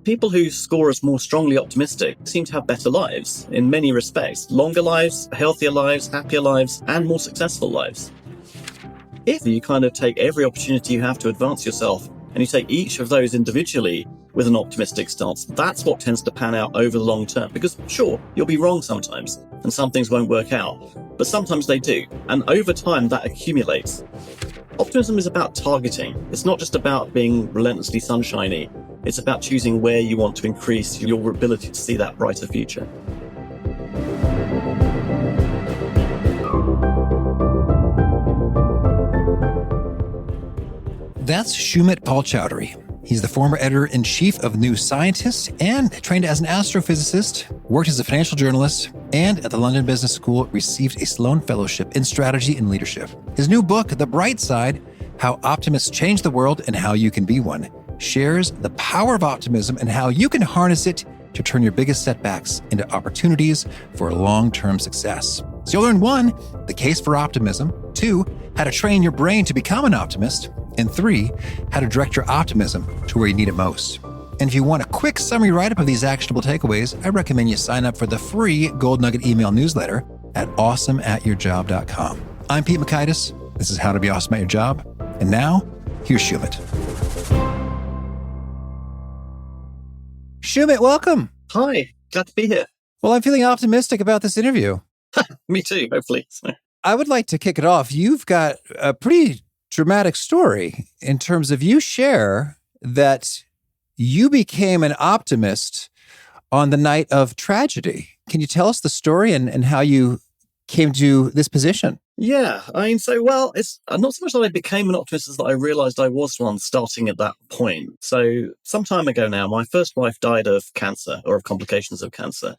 people who score as more strongly optimistic seem to have better lives in many respects. Longer lives, healthier lives, happier lives, and more successful lives. If you kind of take every opportunity you have to advance yourself and you take each of those individually with an optimistic stance, that's what tends to pan out over the long term. Because sure, you'll be wrong sometimes and some things won't work out, but sometimes they do. And over time that accumulates. Optimism is about targeting. It's not just about being relentlessly sunshiny. It's about choosing where you want to increase your ability to see that brighter future. That's Sumit Paul-Choudhury. He's the former editor-in-chief of New Scientist and trained as an astrophysicist, worked as a financial journalist, and at the London Business School received a Sloan Fellowship in strategy and leadership. His new book, The Bright Side, How Optimists Change the World and How You Can Be One, shares the power of optimism and how you can harness it to turn your biggest setbacks into opportunities for long-term success. So you'll learn 1, the case for optimism, 2, how to train your brain to become an optimist, and 3, how to direct your optimism to where you need it most. And if you want a quick summary write-up of these actionable takeaways, I recommend you sign up for the free Gold Nugget email newsletter at awesomeatyourjob.com. I'm Pete Mockaitis. This is How to Be Awesome at Your Job. And now, here's Sumit. Sumit, welcome. Hi, glad to be here. Well, I'm feeling optimistic about this interview. Me too, hopefully. I would like to kick it off. You've got a pretty dramatic story in terms of you share that you became an optimist on the night of tragedy. Can you tell us the story and how you came to this position? Yeah, it's not so much that I became an optimist as that I realized I was one starting at that point. So some time ago now, my first wife died of cancer or of complications of cancer.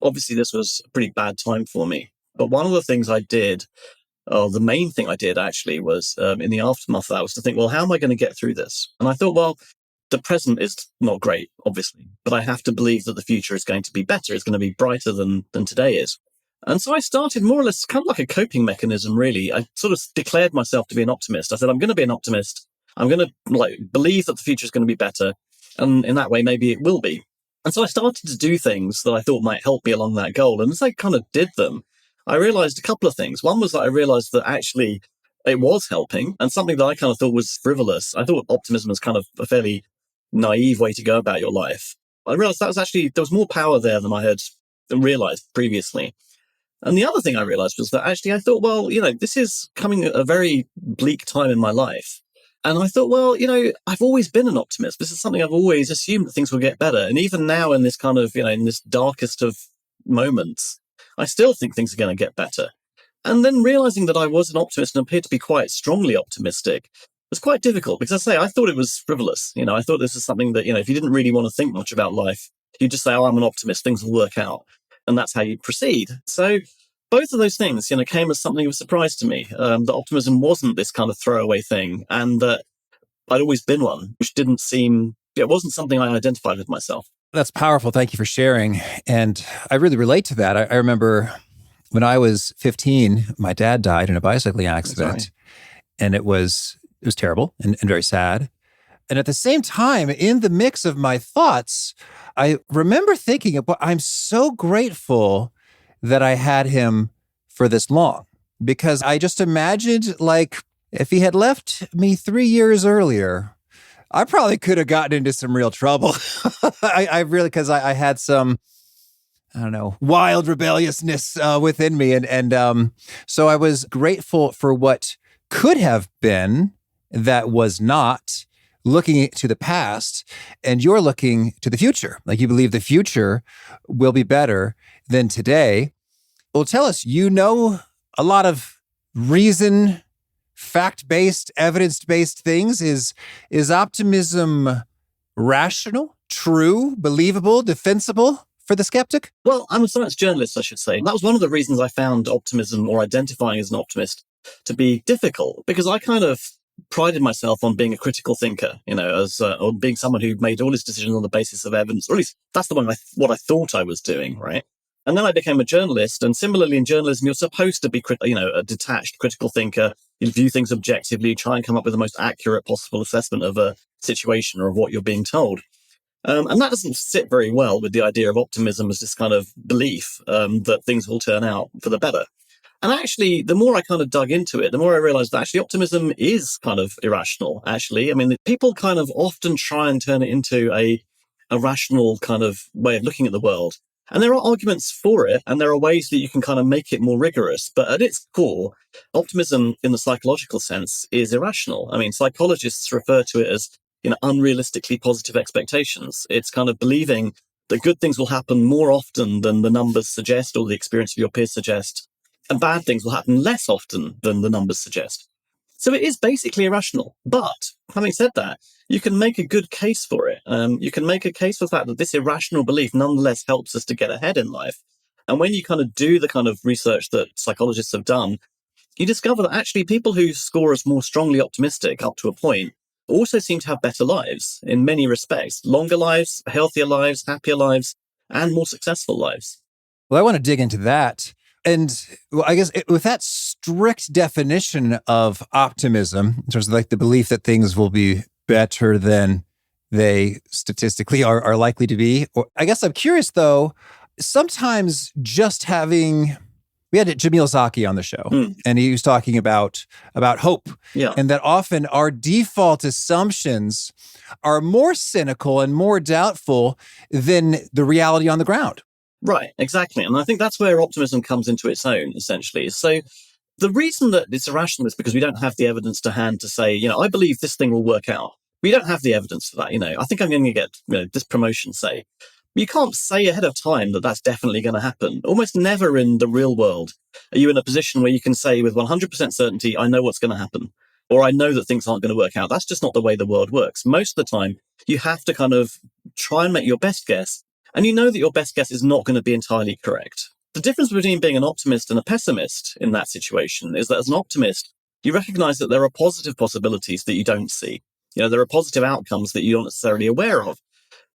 Obviously, this was a pretty bad time for me. But one of the things I did, the main thing I did actually was in the aftermath of that was to think, well, how am I going to get through this? And I thought, well, the present is not great, obviously, but I have to believe that the future is going to be better. It's going to be brighter than today is. And so I started more or less kind of like a coping mechanism, really. I sort of declared myself to be an optimist. I said, I'm going to be an optimist. I'm going to believe that the future is going to be better. And in that way, maybe it will be. And so I started to do things that I thought might help me along that goal. And as I kind of did them, I realized a couple of things. One was that I realized that actually it was helping, and something that I kind of thought was frivolous. I thought optimism was kind of a fairly naive way to go about your life. I realized there was more power there than I had realized previously. And the other thing I realized was that actually I thought, well, this is coming at a very bleak time in my life. And I thought, well, I've always been an optimist. This is something I've always assumed that things will get better. And even now in this kind of, in this darkest of moments, I still think things are going to get better. And then realizing that I was an optimist and appeared to be quite strongly optimistic was quite difficult because I thought it was frivolous. I thought this is something that, if you didn't really want to think much about life, you just say, oh, I'm an optimist, things will work out. And that's how you proceed. So both of those things, came as something of a surprise to me. That optimism wasn't this kind of throwaway thing, and that I'd always been one, which it wasn't something I identified with myself. That's powerful. Thank you for sharing. And I really relate to that. I remember when I was 15, my dad died in a bicycling accident, and it was terrible and very sad. And at the same time, in the mix of my thoughts, I remember thinking, I'm so grateful that I had him for this long, because I just imagined, if he had left me 3 years earlier, I probably could have gotten into some real trouble. Because I had some, wild rebelliousness within me. And so I was grateful for what could have been that was not, looking to the past, and you're looking to the future. Like you believe the future will be better than today. Well, tell us, a lot of reason, fact-based, evidence-based things. Is optimism rational, true, believable, defensible for the skeptic? Well, I'm a science journalist, I should say. That was one of the reasons I found optimism, or identifying as an optimist, to be difficult, because I kind of prided myself on being a critical thinker, or being someone who made all his decisions on the basis of evidence, or at least that's what I thought I was doing, right? And then I became a journalist, and similarly in journalism, you're supposed to be, a detached critical thinker. You view things objectively, try and come up with the most accurate possible assessment of a situation or of what you're being told. And that doesn't sit very well with the idea of optimism as this kind of belief that things will turn out for the better. And actually, the more I kind of dug into it, the more I realized that actually optimism is kind of irrational, actually. I mean, people kind of often try and turn it into a rational kind of way of looking at the world. And there are arguments for it, and there are ways that you can kind of make it more rigorous. But at its core, optimism in the psychological sense is irrational. I mean, psychologists refer to it as, unrealistically positive expectations. It's kind of believing that good things will happen more often than the numbers suggest or the experience of your peers suggest, and bad things will happen less often than the numbers suggest. So it is basically irrational. But having said that, you can make a good case for it. You can make a case for the fact that this irrational belief nonetheless helps us to get ahead in life. And when you kind of do the kind of research that psychologists have done, you discover that actually people who score as more strongly optimistic up to a point also seem to have better lives in many respects, longer lives, healthier lives, happier lives, and more successful lives. Well, I want to dig into that. And well, I guess with that strict definition of optimism, in terms of like the belief that things will be better than they statistically are likely to be, or I guess I'm curious though, sometimes just having, we had Jamil Zaki on the show and he was talking about hope, and that often our default assumptions are more cynical and more doubtful than the reality on the ground. Right, exactly. And I think that's where optimism comes into its own, essentially. So the reason that it's irrational is because we don't have the evidence to hand to say, I believe this thing will work out. We don't have the evidence for that. I think I'm going to get this promotion, say. You can't say ahead of time that that's definitely going to happen. Almost never in the real world are you in a position where you can say with 100% certainty, I know what's going to happen, or I know that things aren't going to work out. That's just not the way the world works. Most of the time, you have to kind of try and make your best guess. And you know that your best guess is not going to be entirely correct. The difference between being an optimist and a pessimist in that situation is that as an optimist, you recognize that there are positive possibilities that you don't see. There are positive outcomes that you're not necessarily aware of.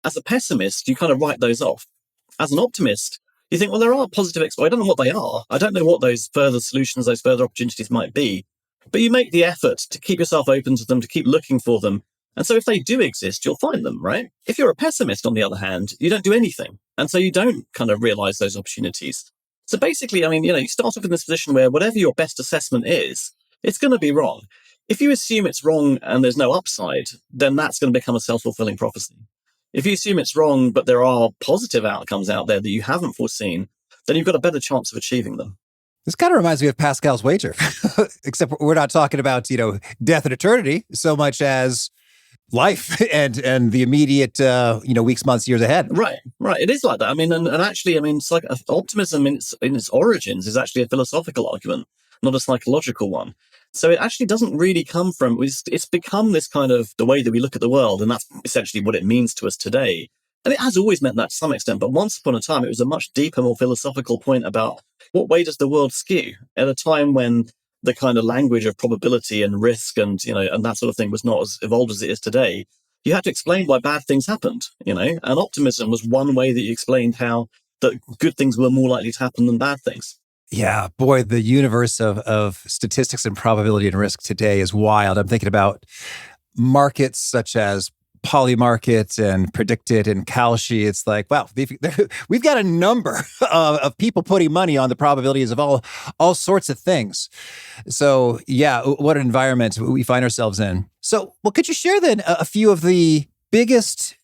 As a pessimist, you kind of write those off. As an optimist, you think, well, there are positive I don't know what they are. I don't know what those further solutions, those further opportunities might be. But you make the effort to keep yourself open to them, to keep looking for them. And so if they do exist, you'll find them, right? If you're a pessimist, on the other hand, you don't do anything. And so you don't kind of realize those opportunities. So basically, I mean, you start off in this position where whatever your best assessment is, it's going to be wrong. If you assume it's wrong and there's no upside, then that's going to become a self-fulfilling prophecy. If you assume it's wrong, but there are positive outcomes out there that you haven't foreseen, then you've got a better chance of achieving them. This kind of reminds me of Pascal's wager, except we're not talking about, death and eternity so much as life and the immediate, weeks, months, years ahead. Right. It is like that. I mean, and actually, I mean, it's like optimism in its origins is actually a philosophical argument, not a psychological one. So it actually doesn't really come from, it's become this kind of the way that we look at the world. And that's essentially what it means to us today. And it has always meant that to some extent. But once upon a time, it was a much deeper, more philosophical point about what way does the world skew at a time when the kind of language of probability and risk and, and that sort of thing was not as evolved as it is today. You had to explain why bad things happened, and optimism was one way that you explained how that good things were more likely to happen than bad things. Yeah, boy, the universe of statistics and probability and risk today is wild. I'm thinking about markets such as Polymarket and Predicted and Kalshi. It's like, wow, we've got a number of people putting money on the probabilities of all sorts of things. So yeah, what an environment we find ourselves in. So, well, could you share then a few of the biggest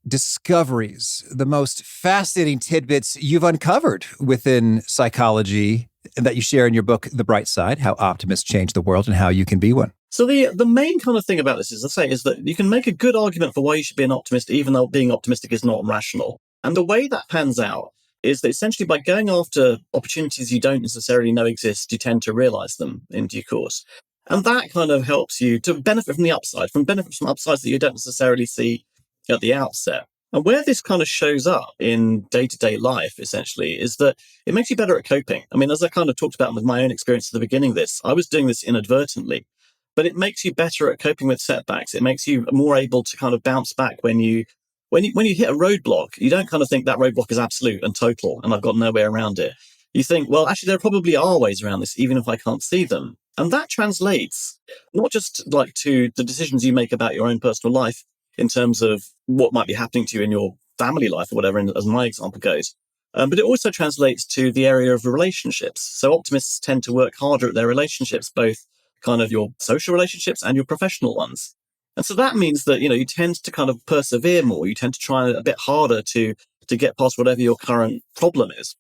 discoveries, the most fascinating tidbits you've uncovered within psychology that you share in your book, The Bright Side, How Optimists Change the World and How You Can Be One? So the main kind of thing about this is, I say, is that you can make a good argument for why you should be an optimist, even though being optimistic is not rational. And the way that pans out is that essentially by going after opportunities you don't necessarily know exist, you tend to realize them in due course. And that kind of helps you to benefit from the upside, from upsides that you don't necessarily see at the outset. And where this kind of shows up in day-to-day life, essentially, is that it makes you better at coping. I mean, as I kind of talked about with my own experience at the beginning of this, I was doing this inadvertently. But it makes you better at coping with setbacks. It makes you more able to kind of bounce back when you hit a roadblock. You don't kind of think that roadblock is absolute and total and I've got no way around it. You think, well, actually, there probably are ways around this, even if I can't see them. And that translates not just like to the decisions you make about your own personal life, in terms of what might be happening to you in your family life or whatever, as my example goes. But it also translates to the area of relationships. So optimists tend to work harder at their relationships, both kind of your social relationships and your professional ones. And so that means that, you tend to kind of persevere more. You tend to try a bit harder to get past whatever your current problem is.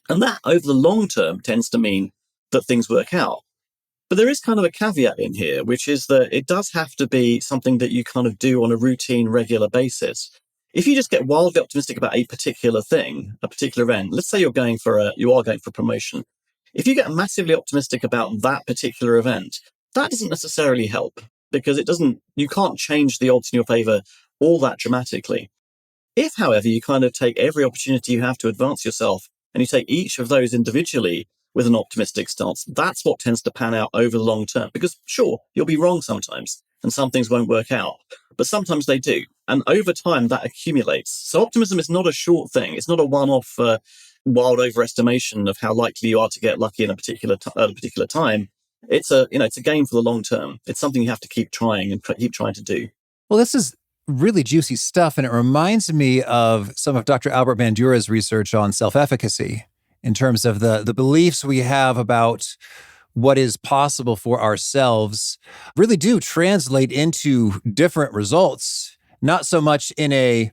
And that over the long term tends to mean that things work out. But there is kind of a caveat in here, which is that it does have to be something that you kind of do on a routine, regular basis. If you just get wildly optimistic about a particular thing, a particular event, let's say you are going for promotion. If you get massively optimistic about that particular event, that doesn't necessarily help because you can't change the odds in your favor all that dramatically. If, however, you kind of take every opportunity you have to advance yourself and you take each of those individually with an optimistic stance, that's what tends to pan out over the long term. Because sure, you'll be wrong sometimes and some things won't work out, but sometimes they do. And over time that accumulates. So optimism is not a short thing. It's not a one-off wild overestimation of how likely you are to get lucky in a particular time. It's a game for the long term. It's something you have to keep trying and keep trying to do. Well, this is really juicy stuff, and it reminds me of some of Dr. Albert Bandura's research on self-efficacy in terms of the beliefs we have about what is possible for ourselves really do translate into different results, not so much in a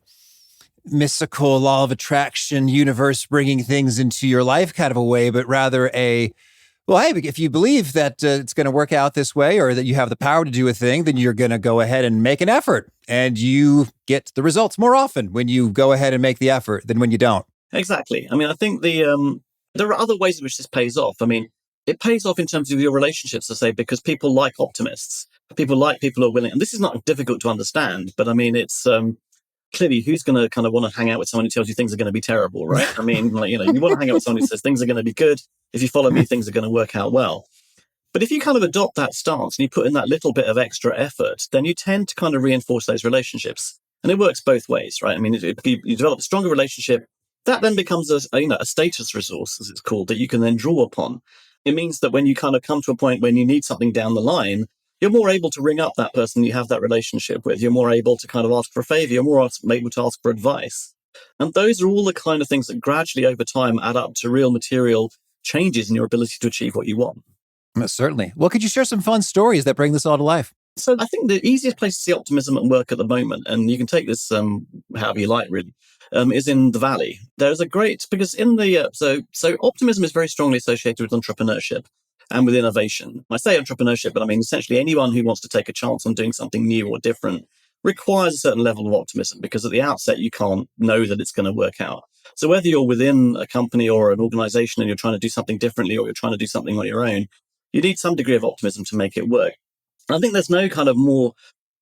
mystical law of attraction, universe bringing things into your life kind of a way, but rather well, hey, if you believe that it's going to work out this way or that you have the power to do a thing, then you're going to go ahead and make an effort. And you get the results more often when you go ahead and make the effort than when you don't. Exactly. I mean, I think there are other ways in which this pays off. I mean, it pays off in terms of your relationships, I say, because people like optimists. People like people who are willing. And this is not difficult to understand, but I mean, it's clearly who's going to kind of want to hang out with someone who tells you things are going to be terrible, right? I mean, you want to hang out with someone who says things are going to be good. If you follow me, things are going to work out well. But if you kind of adopt that stance and you put in that little bit of extra effort, then you tend to kind of reinforce those relationships. And it works both ways, right? I mean, you develop a stronger relationship, that then becomes a status resource, as it's called, that you can then draw upon. It means that when you kind of come to a point when you need something down the line, you're more able to ring up that person you have that relationship with. You're more able to kind of ask for a favor. You're more able to ask for advice. And those are all the kind of things that gradually over time add up to real material changes in your ability to achieve what you want. Certainly. Well, could you share some fun stories that bring this all to life? So I think the easiest place to see optimism at work at the moment, and you can take this however you like, really, is in the Valley. There's a great, because in the, so optimism is very strongly associated with entrepreneurship and with innovation. I say entrepreneurship, but I mean, essentially anyone who wants to take a chance on doing something new or different requires a certain level of optimism, because at the outset, you can't know that it's going to work out. So whether you're within a company or an organization and you're trying to do something differently, or you're trying to do something on your own, you need some degree of optimism to make it work. And I think there's no kind of more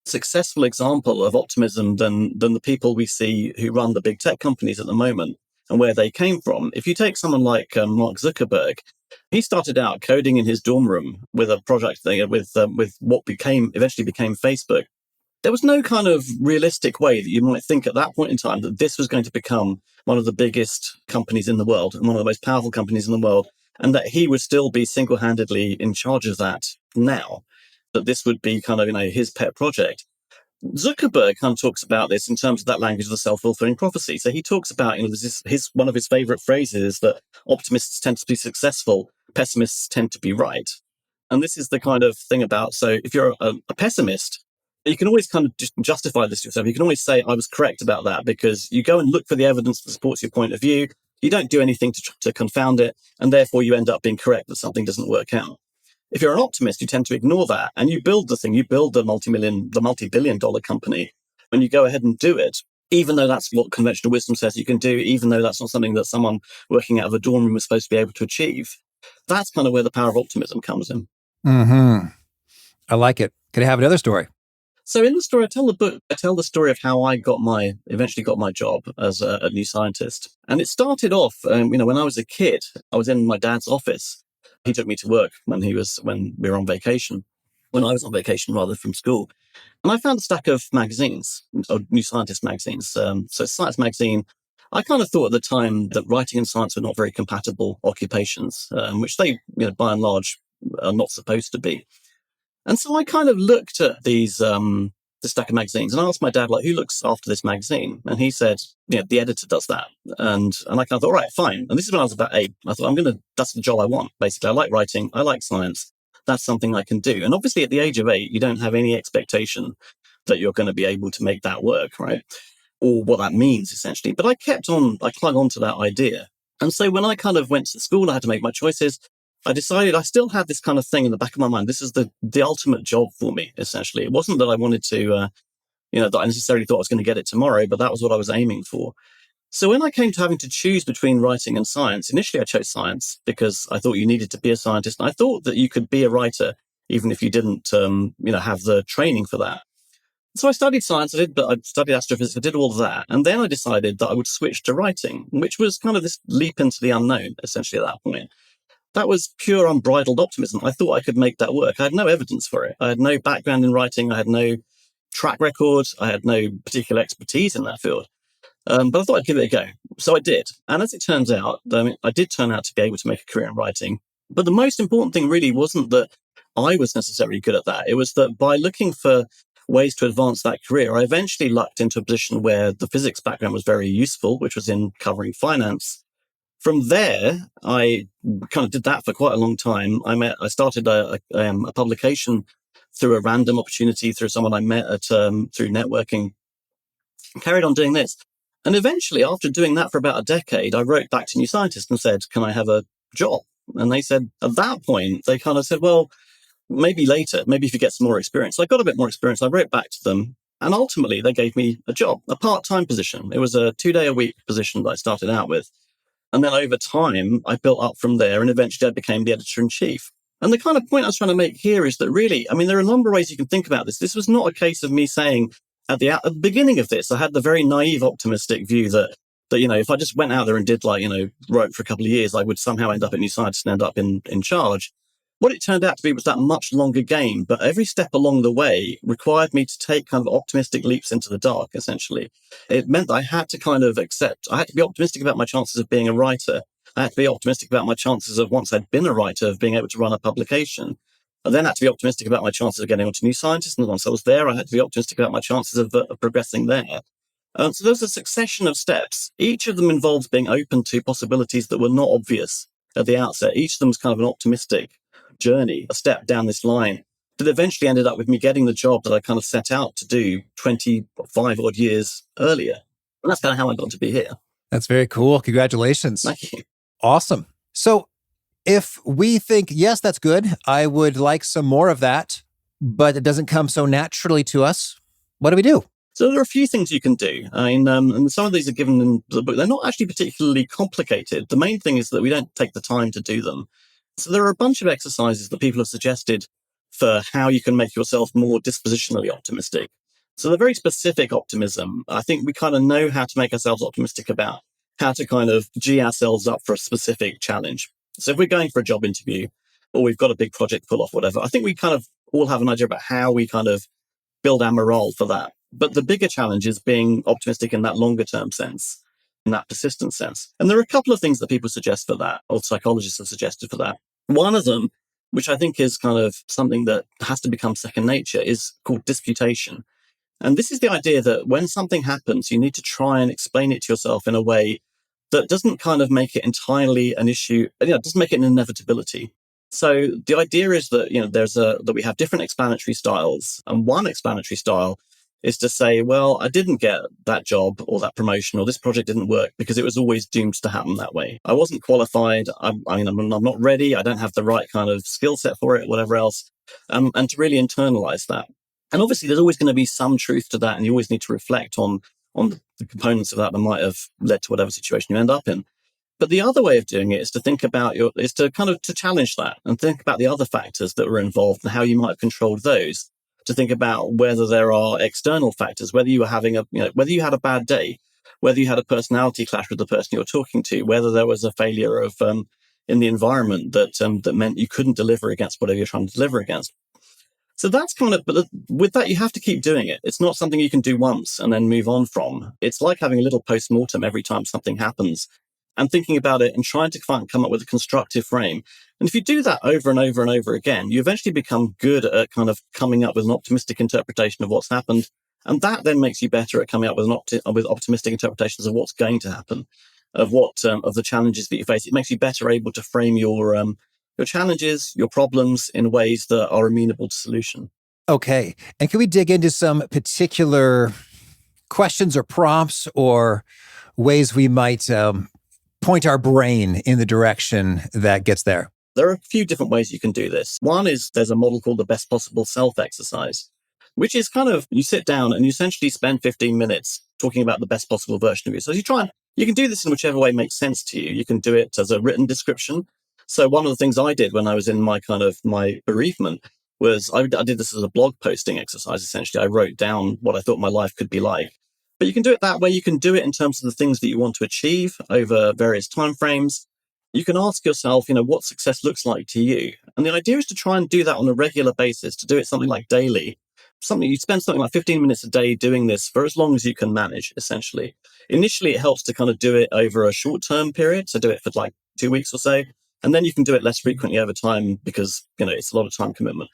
successful example of optimism than the people we see who run the big tech companies at the moment and where they came from. If you take someone like Mark Zuckerberg, he started out coding in his dorm room with a project with what eventually became Facebook. There was no kind of realistic way that you might think at that point in time that this was going to become one of the biggest companies in the world and one of the most powerful companies in the world, and that he would still be single-handedly in charge of that now, that this would be kind of, his pet project. Zuckerberg kind of talks about this in terms of that language of the self-fulfilling prophecy. So he talks about, one of his favorite phrases is that optimists tend to be successful, pessimists tend to be right. And this is the kind of thing about, so if you're a pessimist, you can always kind of just justify this to yourself. You can always say, I was correct about that, because you go and look for the evidence that supports your point of view. You don't do anything to confound it, and therefore you end up being correct that something doesn't work out. If you're an optimist, you tend to ignore that, and you build the thing. You build the multi-billion-dollar company, and you go ahead and do it, even though that's what conventional wisdom says you can do, even though that's not something that someone working out of a dorm room is supposed to be able to achieve. That's kind of where the power of optimism comes in. Mm-hmm. I like it. Could I have another story? So in the story, I tell the story of how I eventually got my job as a new scientist. And it started off, when I was a kid, I was in my dad's office. He took me to work when we were on vacation, when I was on vacation rather, from school. And I found a stack of magazines, New Scientist magazines. So Science magazine, I kind of thought at the time that writing and science were not very compatible occupations, which they, by and large, are not supposed to be. And so I kind of looked at these this stack of magazines. And I asked my dad, like, who looks after this magazine? And he said, the editor does that. And I kind of thought, all right, fine. And this is when I was about 8. I thought, that's the job I want, basically. I like writing. I like science. That's something I can do. And obviously at the age of 8, you don't have any expectation that you're going to be able to make that work, right? Or what that means, essentially. But I clung on to that idea. And so when I kind of went to school, I had to make my choices. I decided I still had this kind of thing in the back of my mind. This is the ultimate job for me, essentially. It wasn't that I wanted to, that I necessarily thought I was going to get it tomorrow, but that was what I was aiming for. So when I came to having to choose between writing and science, initially I chose science because I thought you needed to be a scientist. And I thought that you could be a writer even if you didn't, have the training for that. So I studied science, I studied astrophysics, I did all of that. And then I decided that I would switch to writing, which was kind of this leap into the unknown, essentially, at that point. That was pure unbridled optimism. I thought I could make that work. I had no evidence for it. I had no background in writing. I had no track record. I had no particular expertise in that field. But I thought I'd give it a go. So I did. And as it turns out, I did turn out to be able to make a career in writing. But the most important thing really wasn't that I was necessarily good at that. It was that by looking for ways to advance that career, I eventually lucked into a position where the physics background was very useful, which was in covering finance. From there, I kind of did that for quite a long time. I started a publication through a random opportunity, through someone I met at through networking, carried on doing this. And eventually, after doing that for about a decade, I wrote back to New Scientist and said, can I have a job? And they said, at that point, they kind of said, well, maybe later, maybe if you get some more experience. So I got a bit more experience. I wrote back to them. And ultimately, they gave me a job, a part-time position. It was a 2-day-a-week position that I started out with. And then over time, I built up from there, and eventually I became the editor-in-chief. And the kind of point I was trying to make here is that really, there are a number of ways you can think about this. This was not a case of me saying at the beginning of this, I had the very naive, optimistic view that if I just went out there and did wrote for a couple of years, I would somehow end up at New Scientist and end up in charge. What it turned out to be was that much longer game, but every step along the way required me to take kind of optimistic leaps into the dark, essentially. It meant that I had to kind of I had to be optimistic about my chances of being a writer. I had to be optimistic about my chances of, once I'd been a writer, of being able to run a publication. I then had to be optimistic about my chances of getting onto New Scientist. And once I was there, I had to be optimistic about my chances of progressing there. So there's a succession of steps. Each of them involves being open to possibilities that were not obvious at the outset. Each of them is kind of an optimistic journey, a step down this line that eventually ended up with me getting the job that I kind of set out to do 25 odd years earlier. And that's kind of how I got to be here. That's very cool. Congratulations. Thank you. Awesome. So if we think, yes, that's good, I would like some more of that, but it doesn't come so naturally to us, what do we do? So there are a few things you can do. And some of these are given in the book. They're not actually particularly complicated. The main thing is that we don't take the time to do them. So there are a bunch of exercises that people have suggested for how you can make yourself more dispositionally optimistic. So they're very specific optimism. I think we kind of know how to make ourselves optimistic about how to kind of G ourselves up for a specific challenge. So if we're going for a job interview or we've got a big project to pull off, whatever, I think we kind of all have an idea about how we kind of build our morale for that. But the bigger challenge is being optimistic in that longer term sense, in that persistent sense. And there are a couple of things that people suggest for that, or psychologists have suggested for that. One of them, which I think is kind of something that has to become second nature, is called disputation. And this is the idea that when something happens, you need to try and explain it to yourself in a way that doesn't kind of make it entirely an issue, doesn't make it an inevitability. So the idea is that, that we have different explanatory styles, and one explanatory style is to say, well, I didn't get that job or that promotion, or this project didn't work because it was always doomed to happen that way. I wasn't qualified. I'm not ready. I don't have the right kind of skill set for it, whatever else. And to really internalize that. And obviously there's always going to be some truth to that. And you always need to reflect on the components of that might have led to whatever situation you end up in. But the other way of doing it is to think about to challenge that and think about the other factors that were involved and how you might have controlled those. To think about whether there are external factors, whether you were whether you had a bad day, whether you had a personality clash with the person you're talking to, whether there was a failure of in the environment that meant you couldn't deliver against whatever you're trying to deliver against. So that's but with that, you have to keep doing it. It's not something you can do once and then move on from. It's like having a little post-mortem every time something happens. and thinking about it and trying to come up with a constructive frame. And if you do that over and over and over again, you eventually become good at kind of coming up with an optimistic interpretation of what's happened. And that then makes you better at coming up with with optimistic interpretations of what's going to happen, of of the challenges that you face. It makes you better able to frame your challenges, your problems in ways that are amenable to solution. Okay. And can we dig into some particular questions or prompts or ways we might point our brain in the direction that gets there? There are a few different ways you can do this. One is there's a model called the best possible self exercise, which is kind of, you sit down and you essentially spend 15 minutes talking about the best possible version of you. So you can do this in whichever way makes sense to you. You can do it as a written description. So one of the things I did when I was in my bereavement was I did this as a blog posting exercise. Essentially, I wrote down what I thought my life could be like. But you can do it that way. You can do it in terms of the things that you want to achieve over various timeframes. You can ask yourself, what success looks like to you. And the idea is to try and do that on a regular basis, to do it something like daily. You spend something like 15 minutes a day doing this for as long as you can manage, essentially. Initially, it helps to kind of do it over a short-term period. So do it for like 2 weeks or so. And then you can do it less frequently over time because, it's a lot of time commitment.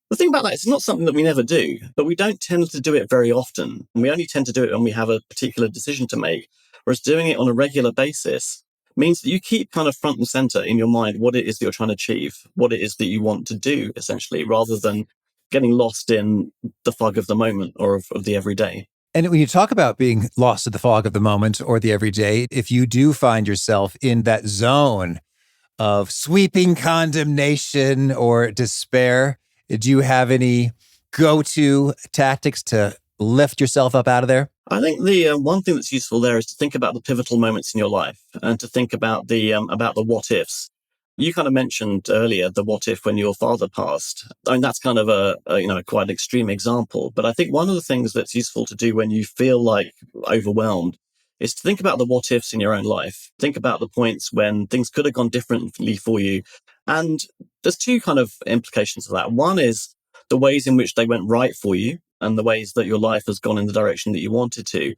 The thing about that is it's not something that we never do, but we don't tend to do it very often. And we only tend to do it when we have a particular decision to make, whereas doing it on a regular basis means that you keep kind of front and center in your mind what it is that you're trying to achieve, what it is that you want to do, essentially, rather than getting lost in the fog of the moment or of the everyday. And when you talk about being lost in the fog of the moment or the everyday, if you do find yourself in that zone of sweeping condemnation or despair, do you have any go-to tactics to lift yourself up out of there? I think the one thing that's useful there is to think about the pivotal moments in your life and to think about the what ifs. You kind of mentioned earlier the what if when your father passed. I mean, that's kind of a quite an extreme example. But I think one of the things that's useful to do when you feel like overwhelmed is to think about the what ifs in your own life. Think about the points when things could have gone differently for you. And there's two kind of implications of that. One is the ways in which they went right for you and the ways that your life has gone in the direction that you wanted to.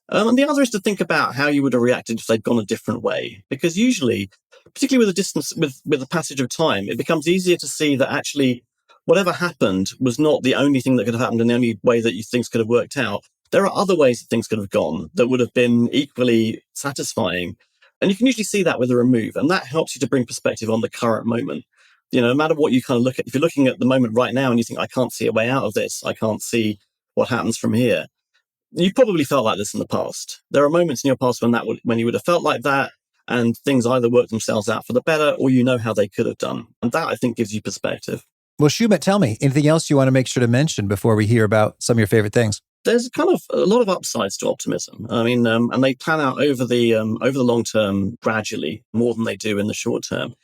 And the other is to think about how you would have reacted if they'd gone a different way. Because usually, particularly with the passage of time, it becomes easier to see that actually whatever happened was not the only thing that could have happened and the only way that things could have worked out. There are other ways that things could have gone that would have been equally satisfying. And you can usually see that with a remove. And that helps you to bring perspective on the current moment. No matter what you kind of look at, if you're looking at the moment right now and you think, I can't see a way out of this, I can't see what happens from here. You've probably felt like this in the past. There are moments in your past when you would have felt like that and things either worked themselves out for the better or how they could have done. And that, I think, gives you perspective. Well, Sumit, tell me, anything else you want to make sure to mention before we hear about some of your favorite things? There's kind of a lot of upsides to optimism. I mean, and they pan out over the long term gradually more than they do in the short term.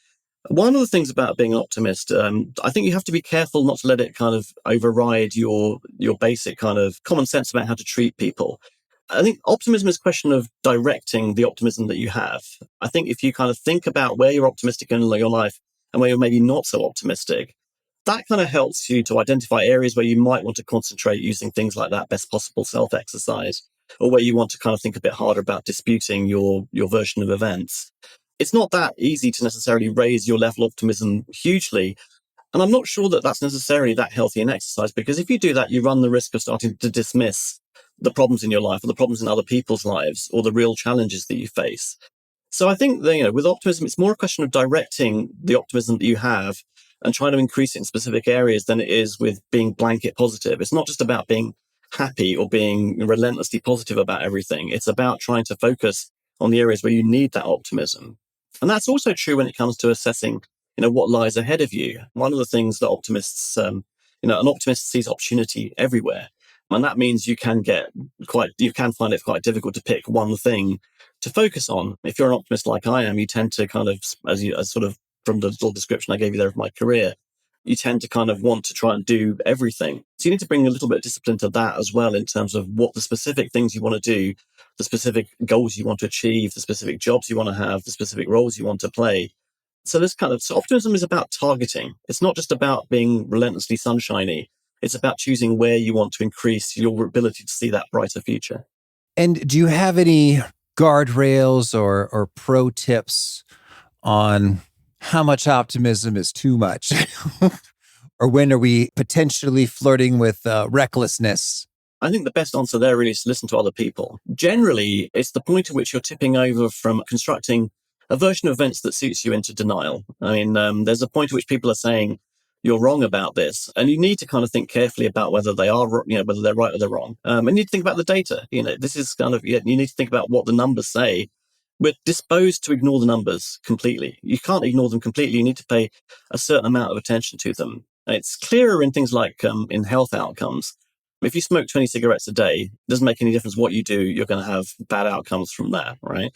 One of the things about being an optimist, I think you have to be careful not to let it kind of override your basic kind of common sense about how to treat people. I think optimism is a question of directing the optimism that you have. I think if you kind of think about where you're optimistic in your life and where you're maybe not so optimistic, that kind of helps you to identify areas where you might want to concentrate using things like that best possible self exercise, or where you want to kind of think a bit harder about disputing your version of events. It's not that easy to necessarily raise your level of optimism hugely. And I'm not sure that that's necessarily that healthy an exercise, because if you do that, you run the risk of starting to dismiss the problems in your life or the problems in other people's lives or the real challenges that you face. So I think that, with optimism, it's more a question of directing the optimism that you have and trying to increase it in specific areas than it is with being blanket positive. It's not just about being happy or being relentlessly positive about everything. It's about trying to focus on the areas where you need that optimism. And that's also true when it comes to assessing, what lies ahead of you. One of the things that optimists, an optimist sees opportunity everywhere. And that means you can find it quite difficult to pick one thing to focus on. If you're an optimist like I am, you tend to kind of, as sort of from the little description I gave you there of my career, you tend to kind of want to try and do everything. So you need to bring a little bit of discipline to that as well, in terms of what the specific things you want to do, the specific goals you want to achieve, the specific jobs you want to have, the specific roles you want to play. So optimism is about targeting. It's not just about being relentlessly sunshiny. It's about choosing where you want to increase your ability to see that brighter future. And do you have any guardrails or pro tips on how much optimism is too much? Or when are we potentially flirting with recklessness? I think the best answer there really is to listen to other people. Generally, it's the point at which you're tipping over from constructing a version of events that suits you into denial. I mean, there's a point at which people are saying you're wrong about this, and you need to kind of think carefully about whether they are, whether they're right or they're wrong. And you need to think about the data. This is kind of, you need to think about what the numbers say. We're disposed to ignore the numbers completely. You can't ignore them completely. You need to pay a certain amount of attention to them. It's clearer in things like in health outcomes. If you smoke 20 cigarettes a day, it doesn't make any difference what you do. You're going to have bad outcomes from that, right?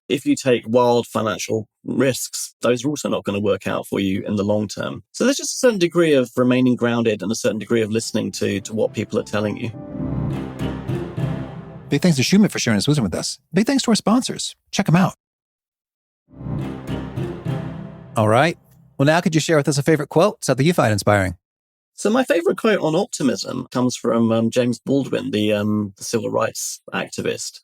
If you take wild financial risks, those are also not going to work out for you in the long term. So there's just a certain degree of remaining grounded and a certain degree of listening to what people are telling you. Big thanks to Sumit for sharing his wisdom with us. Big thanks to our sponsors. Check them out. All right. Well, now could you share with us a favorite quote, something you find inspiring? So my favorite quote on optimism comes from James Baldwin, the civil rights activist.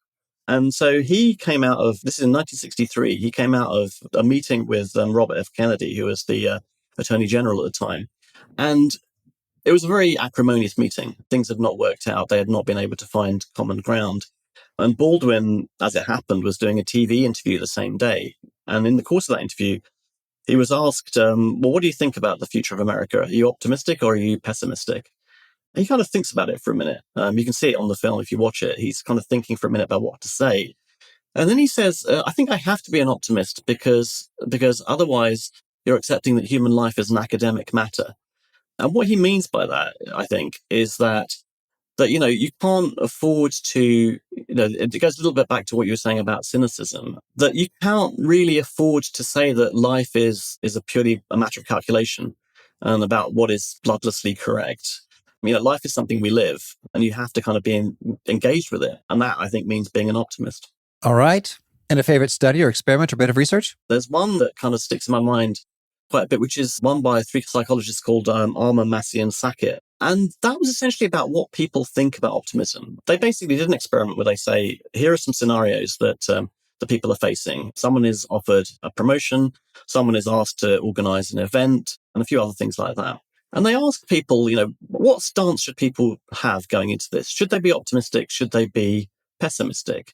And so he came out of, this is in 1963, he came out of a meeting with Robert F. Kennedy, who was the Attorney General at the time. And it was a very acrimonious meeting. Things had not worked out. They had not been able to find common ground. And Baldwin, as it happened, was doing a TV interview the same day. And in the course of that interview, he was asked, well, what do you think about the future of America? Are you optimistic or are you pessimistic? And he kind of thinks about it for a minute. You can see it on the film if you watch it. He's kind of thinking for a minute about what to say. And then he says, I think I have to be an optimist because otherwise you're accepting that human life is an academic matter. And what he means by that, I think, is that you can't afford to, it goes a little bit back to what you were saying about cynicism, that you can't really afford to say that life is a matter of calculation and about what is bloodlessly correct. Life is something we live, and you have to kind of be engaged with it. And that, I think, means being an optimist. All right. And a favorite study or experiment or bit of research? There's one that kind of sticks in my mind quite a bit, which is one by three psychologists called Armour, Massey and Sackett. And that was essentially about what people think about optimism. They basically did an experiment where they say, here are some scenarios that the people are facing. Someone is offered a promotion, someone is asked to organize an event, and a few other things like that. And they ask people, what stance should people have going into this? Should they be optimistic? Should they be pessimistic?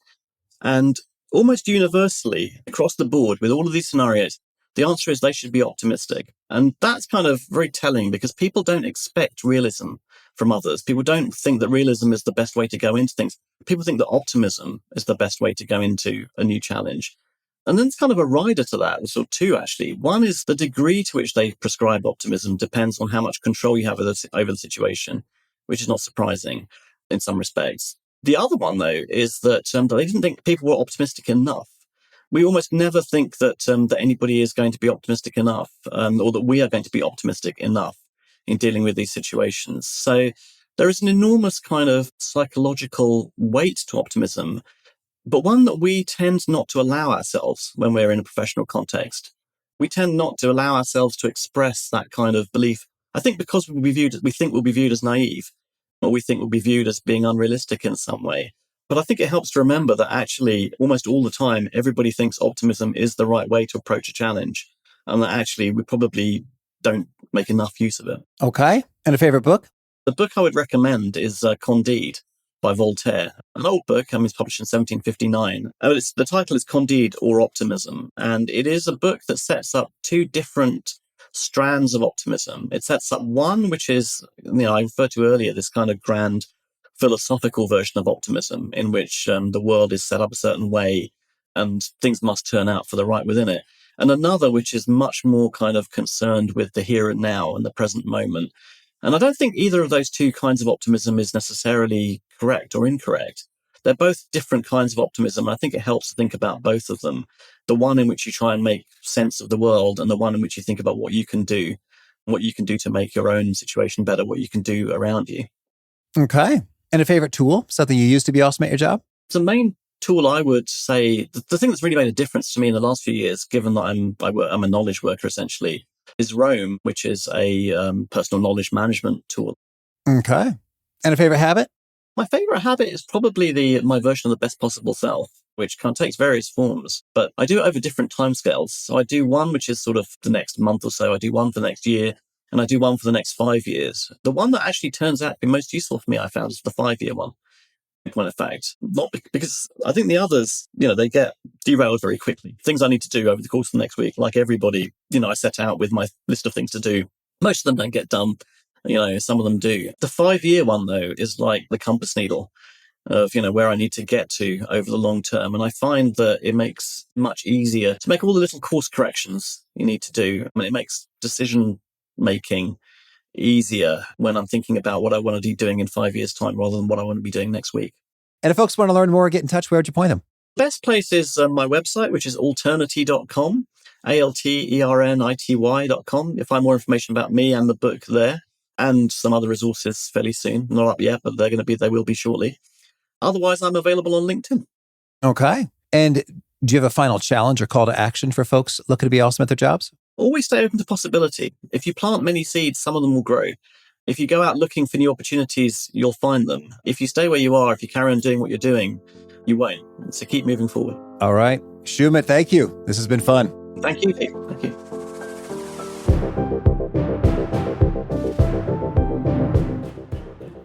And almost universally across the board with all of these scenarios, the answer is they should be optimistic. And that's kind of very telling because people don't expect realism from others. People don't think that realism is the best way to go into things. People think that optimism is the best way to go into a new challenge. And then it's kind of a rider to that, sort of two, actually. One is the degree to which they prescribe optimism depends on how much control you have over the situation, which is not surprising in some respects. The other one, though, is that they didn't think people were optimistic enough. We almost never think that anybody is going to be optimistic enough, or that we are going to be optimistic enough in dealing with these situations. So there is an enormous kind of psychological weight to optimism, but one that we tend not to allow ourselves when we're in a professional context. We tend not to allow ourselves to express that kind of belief. I think because we think we'll be viewed as naive, or we think we'll be viewed as being unrealistic in some way. But I think it helps to remember that actually almost all the time, everybody thinks optimism is the right way to approach a challenge. And that actually we probably don't make enough use of it. Okay. And a favorite book? The book I would recommend is Candide by Voltaire. An old book, it's published in 1759. The title is Candide or Optimism. And it is a book that sets up two different strands of optimism. It sets up one, which is, I referred to earlier, this kind of grand philosophical version of optimism in which the world is set up a certain way and things must turn out for the right within it. And another which is much more kind of concerned with the here and now and the present moment. And I don't think either of those two kinds of optimism is necessarily correct or incorrect. They're both different kinds of optimism. And I think it helps to think about both of them. The one in which you try and make sense of the world and the one in which you think about what you can do to make your own situation better, what you can do around you. Okay. And a favorite tool, something you use to be awesome at your job? The main tool I would say, the thing that's really made a difference to me in the last few years, given that I'm a knowledge worker essentially, is Roam, which is a personal knowledge management tool. Okay. And a favorite habit? My favorite habit is probably my version of the best possible self, which kind of takes various forms, but I do it over different timescales. So I do one, which is sort of the next month or so. I do one for the next year, and I do one for the next 5 years. The one that actually turns out to be most useful for me, I found, is the 5-year one. When in fact, not because I think the others, they get derailed very quickly. Things I need to do over the course of the next week, like everybody, I set out with my list of things to do. Most of them don't get done. Some of them do. The 5-year one, though, is like the compass needle of, where I need to get to over the long term. And I find that it makes much easier to make all the little course corrections you need to do. I mean, it makes decision making easier when I'm thinking about what I want to be doing in 5 years' time rather than what I want to be doing next week. And if folks want to learn more, get in touch, where would you point them? Best place is my website, which is alternity.com, alternity.com. You'll find more information about me and the book there, and some other resources fairly soon. Not up yet, but they will be shortly. Otherwise, I'm available on LinkedIn. Okay. And do you have a final challenge or call to action for folks looking to be awesome at their jobs? Always stay open to possibility. If you plant many seeds, some of them will grow. If you go out looking for new opportunities, you'll find them. If you stay where you are, if you carry on doing what you're doing, you won't. So keep moving forward. All right. Sumit, thank you. This has been fun. Thank you, Pete. Thank you.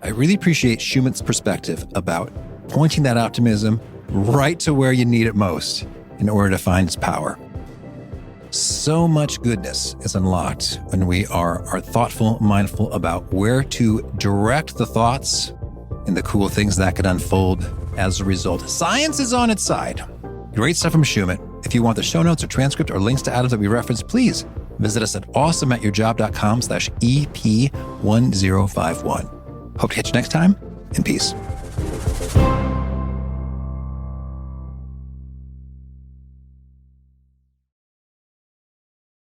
I really appreciate Sumit's perspective about pointing that optimism right to where you need it most in order to find its power. So much goodness is unlocked when we are thoughtful, mindful about where to direct the thoughts and the cool things that could unfold as a result. Science is on its side. Great stuff from Sumit. If you want the show notes or transcript or links to items that we referenced, please visit us at awesomeatyourjob.com/EP1051. Hope to catch you next time, and peace.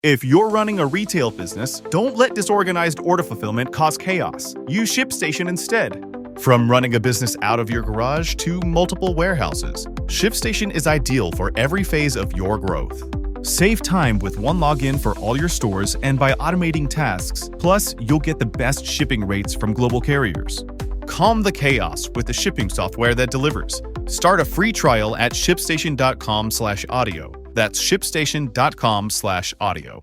If you're running a retail business, don't let disorganized order fulfillment cause chaos. Use ShipStation instead. From running a business out of your garage to multiple warehouses, ShipStation is ideal for every phase of your growth. Save time with one login for all your stores and by automating tasks. Plus, you'll get the best shipping rates from global carriers. Calm the chaos with the shipping software that delivers. Start a free trial at shipstation.com/audio. That's shipstation.com/audio.